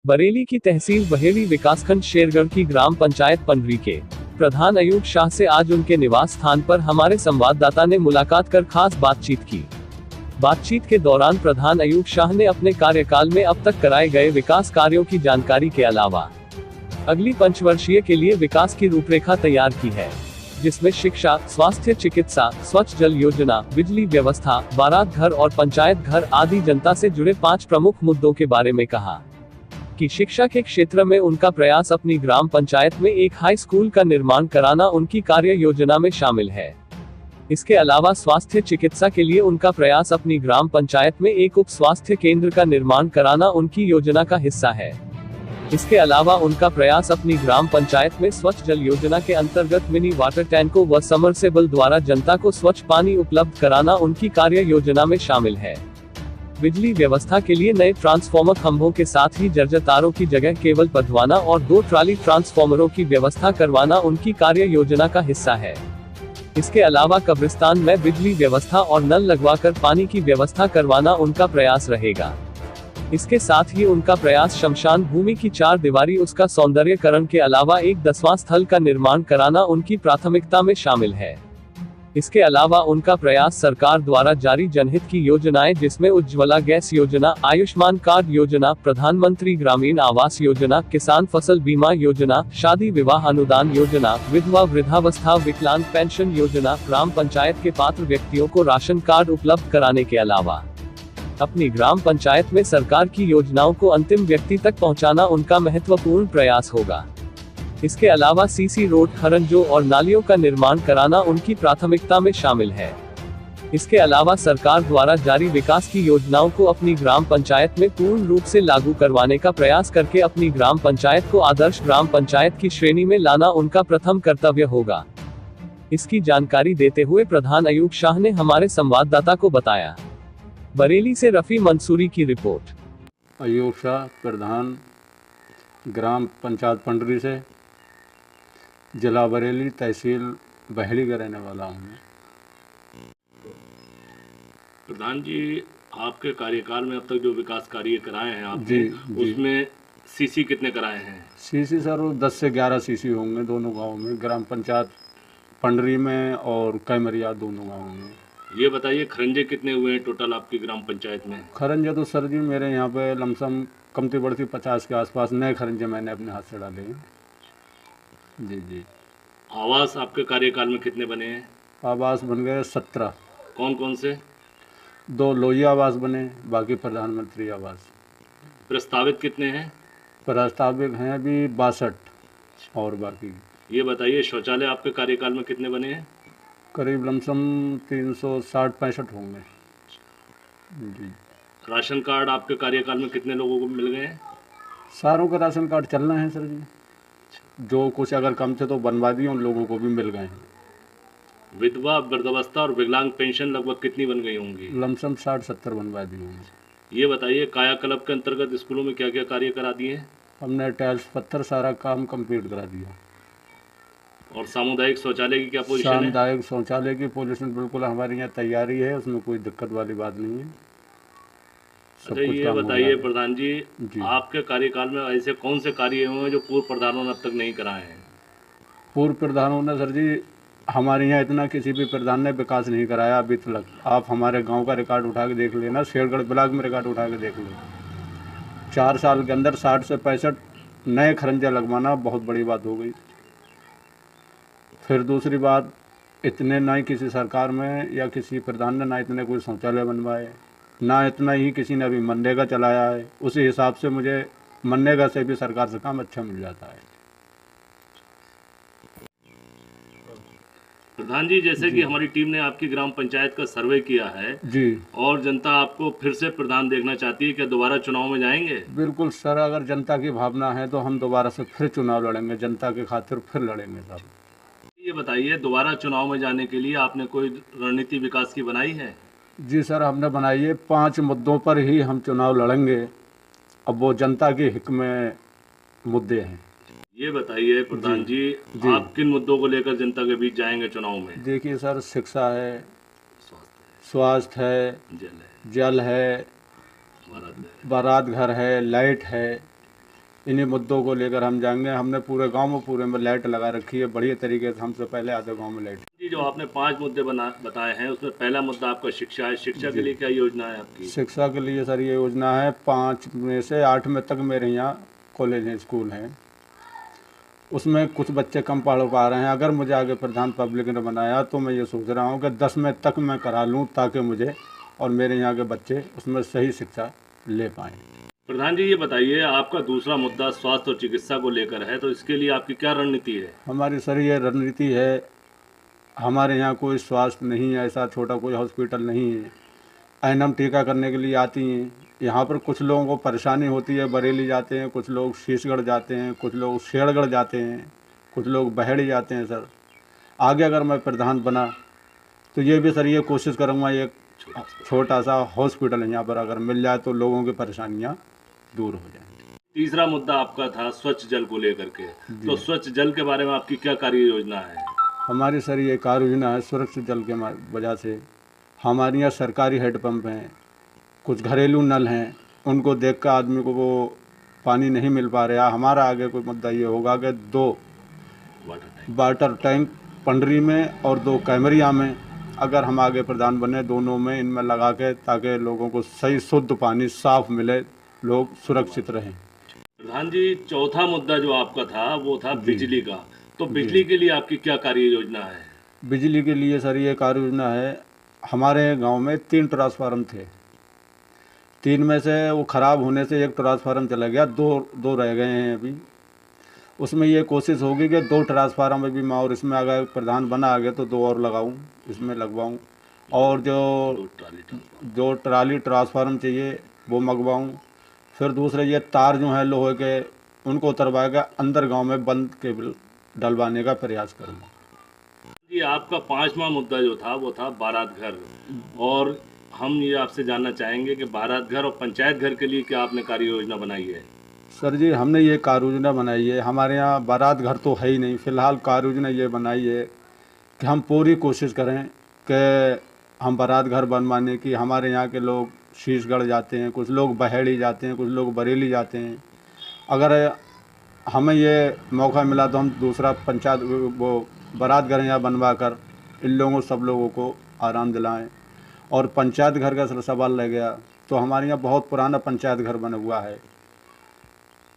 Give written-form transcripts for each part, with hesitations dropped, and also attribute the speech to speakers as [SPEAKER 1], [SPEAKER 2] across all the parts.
[SPEAKER 1] बरेली की तहसील बहेड़ी विकासखंड शेरगढ़ की ग्राम पंचायत पंडरी के प्रधान अयूब शाह से आज उनके निवास स्थान पर हमारे संवाददाता ने मुलाकात कर खास बातचीत की। बातचीत के दौरान प्रधान अयूब शाह ने अपने कार्यकाल में अब तक कराए गए विकास कार्यों की जानकारी के अलावा अगली पंचवर्षीय के लिए विकास की रूपरेखा तैयार की है, जिसमें शिक्षा, स्वास्थ्य, चिकित्सा, स्वच्छ जल योजना, बिजली व्यवस्था, बारात घर और पंचायत घर आदि जनता से जुड़े 5 प्रमुख मुद्दों के बारे में कहा कि शिक्षा के क्षेत्र में उनका प्रयास अपनी ग्राम पंचायत में एक हाई स्कूल का निर्माण कराना उनकी कार्य योजना में शामिल है। इसके अलावा स्वास्थ्य चिकित्सा के लिए उनका प्रयास अपनी ग्राम पंचायत में एक उप स्वास्थ्य केंद्र का निर्माण कराना उनकी योजना का हिस्सा है। इसके अलावा उनका प्रयास अपनी ग्राम पंचायत में स्वच्छ जल योजना के अंतर्गत मिनी वाटर टैंकों व समरसेबल द्वारा जनता को स्वच्छ पानी उपलब्ध कराना उनकी कार्य योजना में शामिल है। बिजली व्यवस्था के लिए नए ट्रांसफार्मर खंभों के साथ ही जर्जर तारों की जगह केबल बंधवाना और 2 ट्राली ट्रांसफार्मरों की व्यवस्था करवाना उनकी कार्य योजना का हिस्सा है। इसके अलावा कब्रिस्तान में बिजली व्यवस्था और नल लगवाकर पानी की व्यवस्था करवाना उनका प्रयास रहेगा। इसके साथ ही उनका प्रयास शमशान भूमि की 4 दीवारी उसका सौंदर्यकरण के अलावा एक 10वां स्थल का निर्माण कराना उनकी प्राथमिकता में शामिल है। इसके अलावा उनका प्रयास सरकार द्वारा जारी जनहित की योजनाएं जिसमें उज्ज्वला गैस योजना, आयुष्मान कार्ड योजना, प्रधानमंत्री ग्रामीण आवास योजना, किसान फसल बीमा योजना, शादी विवाह अनुदान योजना, विधवा वृद्धावस्था विकलांग पेंशन योजना, ग्राम पंचायत के पात्र व्यक्तियों को राशन कार्ड उपलब्ध कराने के अलावा अपनी ग्राम पंचायत में सरकार की योजनाओं को अंतिम व्यक्ति तक पहुंचाना उनका महत्वपूर्ण प्रयास होगा। इसके अलावा सीसी रोड, खरंजों और नालियों का निर्माण कराना उनकी प्राथमिकता में शामिल है। इसके अलावा सरकार द्वारा जारी विकास की योजनाओं को अपनी ग्राम पंचायत में पूर्ण रूप से लागू करवाने का प्रयास करके अपनी ग्राम पंचायत को आदर्श ग्राम पंचायत की श्रेणी में लाना उनका प्रथम कर्तव्य होगा। इसकी जानकारी देते हुए प्रधान अयूब शाह ने हमारे संवाददाता को बताया। बरेली से रफी मंसूरी की रिपोर्ट।
[SPEAKER 2] अयूब शाह, प्रधान ग्राम पंचायत पंडरी से, जिला बरेली, तहसील बहेड़ी का रहने वाला हूँ मैं।
[SPEAKER 3] प्रधान जी, आपके कार्यकाल में अब तक जो विकास कार्य कराए हैं आपने,
[SPEAKER 2] जी,
[SPEAKER 3] उसमें सीसी कितने कराए हैं?
[SPEAKER 2] सीसी सर 10 से 11 सीसी होंगे दोनों गाँव में, ग्राम पंचायत पंडरी में और कैमरिया, दोनों गाँव में।
[SPEAKER 3] ये बताइए, खरंजे कितने हुए हैं टोटल आपकी ग्राम पंचायत में?
[SPEAKER 2] खरंजे तो सर जी मेरे यहाँ पे लमसम कमती बढ़ती 50 के आसपास नए खरंजे मैंने अपने हाथ से डाले हैं। जी।
[SPEAKER 3] आवास आपके कार्यकाल में कितने बने हैं?
[SPEAKER 2] आवास बन गए 17।
[SPEAKER 3] कौन कौन से?
[SPEAKER 2] 2 लोही आवास बने, बाकी प्रधानमंत्री आवास।
[SPEAKER 3] प्रस्तावित कितने हैं?
[SPEAKER 2] प्रस्तावित हैं अभी 62 और बाकी।
[SPEAKER 3] ये बताइए, शौचालय आपके कार्यकाल में कितने बने हैं?
[SPEAKER 2] करीब लमसम 360-65 होंगे। जी।
[SPEAKER 3] राशन कार्ड आपके कार्यकाल में कितने लोगों को मिल गए हैं?
[SPEAKER 2] सारों का राशन कार्ड चल रहे हैं सर जी, जो कुछ अगर कम थे तो बनवा दिए, उन लोगों को भी मिल गए हैं।
[SPEAKER 3] विधवा वृद्धावस्था और विकलांग पेंशन लगभग कितनी बन गई होंगी?
[SPEAKER 2] लमसम 60-70 बनवा दिए होंगे।
[SPEAKER 3] ये बताइए, काया क्लब के अंतर्गत स्कूलों में क्या क्या कार्य करा दिए हैं?
[SPEAKER 2] हमने टाइल्स पत्थर सारा काम कंप्लीट करा दिया।
[SPEAKER 3] और सामुदायिक शौचालय की क्या पोजीशन है?
[SPEAKER 2] सामुदायिक शौचालय की पोजीशन बिल्कुल हमारे यहाँ तैयारी है, उसमें कोई दिक्कत वाली बात नहीं है।
[SPEAKER 3] अच्छा, ये बताइए प्रधान जी, आपके कार्यकाल में ऐसे कौन से कार्य हुए हैं जो पूर्व प्रधानों ने अब तक नहीं कराए हैं?
[SPEAKER 2] पूर्व प्रधानों ने सर जी हमारे यहाँ इतना किसी भी प्रधान ने विकास नहीं कराया अभी तक। आप हमारे गांव का रिकॉर्ड उठा के देख लेना, शेरगढ़ ब्लॉक में रिकॉर्ड उठा के देख लेना। 4 साल के अंदर 60 से 65 नए खरंजा लगवाना बहुत बड़ी बात हो गई। फिर दूसरी बात, इतने ना ही किसी सरकार में या किसी प्रधान ने ना इतने कोई शौचालय बनवाए, ना इतना ही किसी ने अभी मनरेगा चलाया है। उसी हिसाब से मुझे मनरेगा से भी सरकार से काम अच्छा मिल जाता है।
[SPEAKER 3] प्रधान जी, जैसे कि हमारी टीम ने आपकी ग्राम पंचायत का सर्वे किया है
[SPEAKER 2] जी,
[SPEAKER 3] और जनता आपको फिर से प्रधान देखना चाहती है, क्या दोबारा चुनाव में जाएंगे?
[SPEAKER 2] बिल्कुल सर, अगर जनता की भावना है तो हम दोबारा से फिर चुनाव लड़ेंगे, जनता के खातिर फिर लड़ेंगे सर।
[SPEAKER 3] ये बताइए, दोबारा चुनाव में जाने के लिए आपने कोई रणनीति विकास की बनाई है?
[SPEAKER 2] जी सर, हमने बनाई है। 5 मुद्दों पर ही हम चुनाव लड़ेंगे। अब वो जनता के हित में मुद्दे हैं।
[SPEAKER 3] ये बताइए प्रधान जी, आप किन मुद्दों को लेकर जनता के बीच जाएंगे चुनाव में?
[SPEAKER 2] देखिए सर, शिक्षा है, स्वास्थ्य है, जल है, बारात घर है, लाइट है, इन्हीं मुद्दों को लेकर हम जाएंगे। हमने पूरे गांव में पूरे में लाइट लगा रखी है बढ़िया तरीके से, हमसे पहले आधे गांव में लाइट।
[SPEAKER 3] जी, जो आपने 5 मुद्दे बताए हैं, उसमें पहला मुद्दा आपका शिक्षा है। शिक्षा के लिए क्या योजना है आपकी?
[SPEAKER 2] शिक्षा के लिए सर ये योजना है, 5 में से 8 में तक मेरे यहाँ कॉलेज हैं, स्कूल हैं। उसमें कुछ बच्चे कम पढ़ पा रहे हैं। अगर मुझे आगे प्रधान पब्लिक ने बनाया तो मैं ये सोच रहा हूँ कि 10 में तक मैं करा लूँ, ताकि मुझे और मेरे यहाँ के बच्चे उसमें सही शिक्षा ले पाएँ।
[SPEAKER 3] प्रधान जी, ये बताइए, आपका दूसरा मुद्दा स्वास्थ्य और चिकित्सा को लेकर है, तो इसके लिए आपकी क्या रणनीति है?
[SPEAKER 2] हमारी सर ये रणनीति है, हमारे यहाँ कोई स्वास्थ्य नहीं है, ऐसा छोटा कोई हॉस्पिटल नहीं है। एनम टीका करने के लिए आती हैं। यहाँ पर कुछ लोगों को परेशानी होती है, बरेली जाते हैं, कुछ लोग शीशगढ़ जाते हैं, कुछ लोग शेरगढ़ जाते हैं, कुछ लोग बहेड़ी जाते हैं। सर आगे अगर मैं प्रधान बना तो ये भी सर ये कोशिश करूँगा, एक छोटा सा हॉस्पिटल यहाँ पर अगर मिल जाए तो लोगों की परेशानियाँ दूर हो जाएँ।
[SPEAKER 3] तीसरा मुद्दा आपका था स्वच्छ जल को लेकर के, तो स्वच्छ जल के बारे में आपकी क्या कार्य योजना है?
[SPEAKER 2] हमारी सर ये कार्य योजना है, सुरक्षित जल के वजह से हमारे यहाँ सरकारी हेडपम्प हैं, कुछ घरेलू नल हैं, उनको देख कर आदमी को वो पानी नहीं मिल पा रहा। हमारा आगे कोई मुद्दा ये होगा कि 2 वाटर टैंक पंडरी में और 2 कैमरिया में, अगर हम आगे प्रधान बने, दोनों में इनमें लगा के, ताकि लोगों को सही शुद्ध पानी साफ मिले, लोग सुरक्षित रहें।
[SPEAKER 3] प्रधान जी, चौथा मुद्दा जो आपका था वो था बिजली का, तो बिजली के लिए आपकी क्या कार्य योजना है?
[SPEAKER 2] बिजली के लिए सर ये कार्य योजना है, हमारे गांव में 3 ट्रांसफार्मर थे। 3 में से वो ख़राब होने से 1 ट्रांसफार्मर चला गया, 2 रह गए हैं अभी। उसमें ये कोशिश होगी कि 2 ट्रांसफार्मर भी मैं, और इसमें अगर प्रधान बना आगे तो 2 और लगाऊं, इसमें लगवाऊं, और जो ट्राली ट्रांसफार्मर चाहिए वो मंगवाऊं। फिर दूसरे ये तार जो हैं लोहे के, उनको उतरवा के अंदर गाँव में बंद केबल डलवाने का प्रयास करूँगा।
[SPEAKER 3] जी, आपका 5वां मुद्दा जो था वो था बारात घर, और हम ये आपसे जानना चाहेंगे कि बारात घर और पंचायत घर के लिए क्या आपने कार्य योजना बनाई है?
[SPEAKER 2] सर जी, हमने ये कार्य योजना बनाई है, हमारे यहाँ बारात घर तो है ही नहीं। फ़िलहाल कार्य योजना ये बनाई है कि हम पूरी कोशिश करें कि हम बारात घर बनवाने की। हमारे यहाँ के लोग शीशगढ़ जाते हैं, कुछ लोग बहेड़ी जाते हैं, कुछ लोग बरेली जाते हैं। अगर हमें ये मौका मिला तो हम दूसरा पंचायत वो बारात घर यहाँ बनवा कर इन लोगों सब लोगों को आराम दिलाएं। और पंचायत घर का सवाल रह गया, तो हमारे यहाँ बहुत पुराना पंचायत घर बना हुआ है,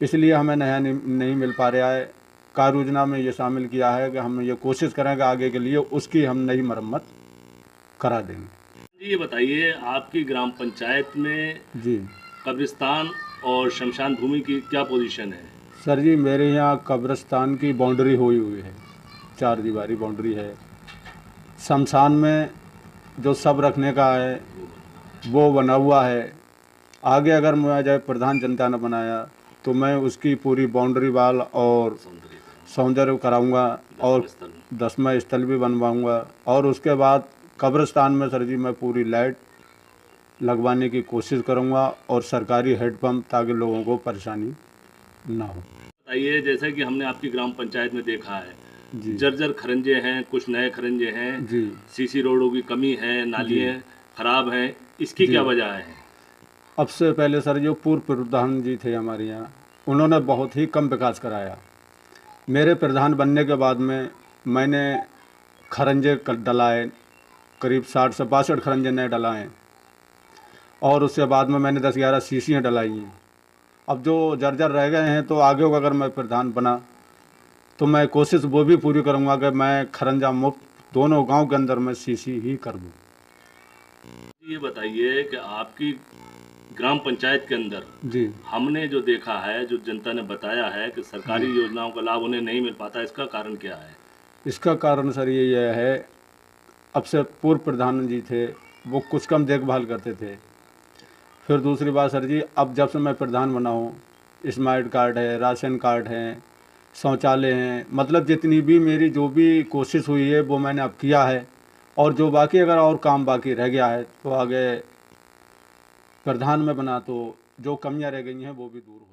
[SPEAKER 2] इसलिए हमें नया नहीं मिल पा रहा है। कार्य योजना में ये शामिल किया है कि हम ये कोशिश करेंगे आगे के लिए उसकी हम नई मरम्मत करा देंगे।
[SPEAKER 3] जी, ये बताइए, आपकी ग्राम पंचायत में
[SPEAKER 2] जी
[SPEAKER 3] कब्रिस्तान और शमशान भूमि की क्या पोजीशन है?
[SPEAKER 2] सर जी, मेरे यहाँ कब्रिस्तान की बाउंड्री हुई है, 4 दीवारी बाउंड्री है। शमशान में जो सब रखने का है वो बना हुआ है। आगे अगर मुझे प्रधान जनता ने बनाया तो मैं उसकी पूरी बाउंड्री वाल और सौंदर्य कराऊंगा, और 10वां स्थल भी बनवाऊंगा। और उसके बाद कब्रिस्तान में सर जी मैं पूरी लाइट लगवाने की कोशिश करूंगा, और सरकारी हेडपम्प, ताकि लोगों को परेशानी ना हो।
[SPEAKER 3] बताइए, जैसे कि हमने आपकी ग्राम पंचायत में देखा है,
[SPEAKER 2] जी
[SPEAKER 3] जर्जर खरंजे हैं, कुछ नए खरंजे हैं,
[SPEAKER 2] जी
[SPEAKER 3] सीसी रोडों की कमी है, नालियाँ खराब हैं, इसकी क्या वजह है?
[SPEAKER 2] अब से पहले सर जो पूर्व प्रधान जी थे हमारे यहाँ, उन्होंने बहुत ही कम विकास कराया। मेरे प्रधान बनने के बाद में मैंने खरंजे डलाए, करीब 60 से 62 खरंजे नए डलाए, और उसके बाद में मैंने 10-11 शीशियाँ डलाई हैं। अब जो जर्जर रह गए हैं, तो आगे अगर मैं प्रधान बना तो मैं कोशिश वो भी पूरी करूँगा कि मैं खरंजा मुक्त दोनों गांव के अंदर मैं शीशी ही कर दूँ।
[SPEAKER 3] ये बताइए कि आपकी ग्राम पंचायत के अंदर
[SPEAKER 2] जी
[SPEAKER 3] हमने जो देखा है, जो जनता ने बताया है कि सरकारी योजनाओं का लाभ उन्हें नहीं मिल पाता, इसका कारण क्या है?
[SPEAKER 2] इसका कारण सर ये है, अब से पूर्व प्रधान जी थे वो कुछ कम देखभाल करते थे। फिर दूसरी बात सर जी, अब जब से मैं प्रधान बना हूँ, स्मार्ट कार्ड है, राशन कार्ड है, शौचालय हैं, मतलब जितनी भी मेरी जो भी कोशिश हुई है वो मैंने अब किया है। और जो बाकी अगर और काम बाकी रह गया है तो आगे प्रधान में बना तो जो कमियां रह गई हैं वो भी दूर हो।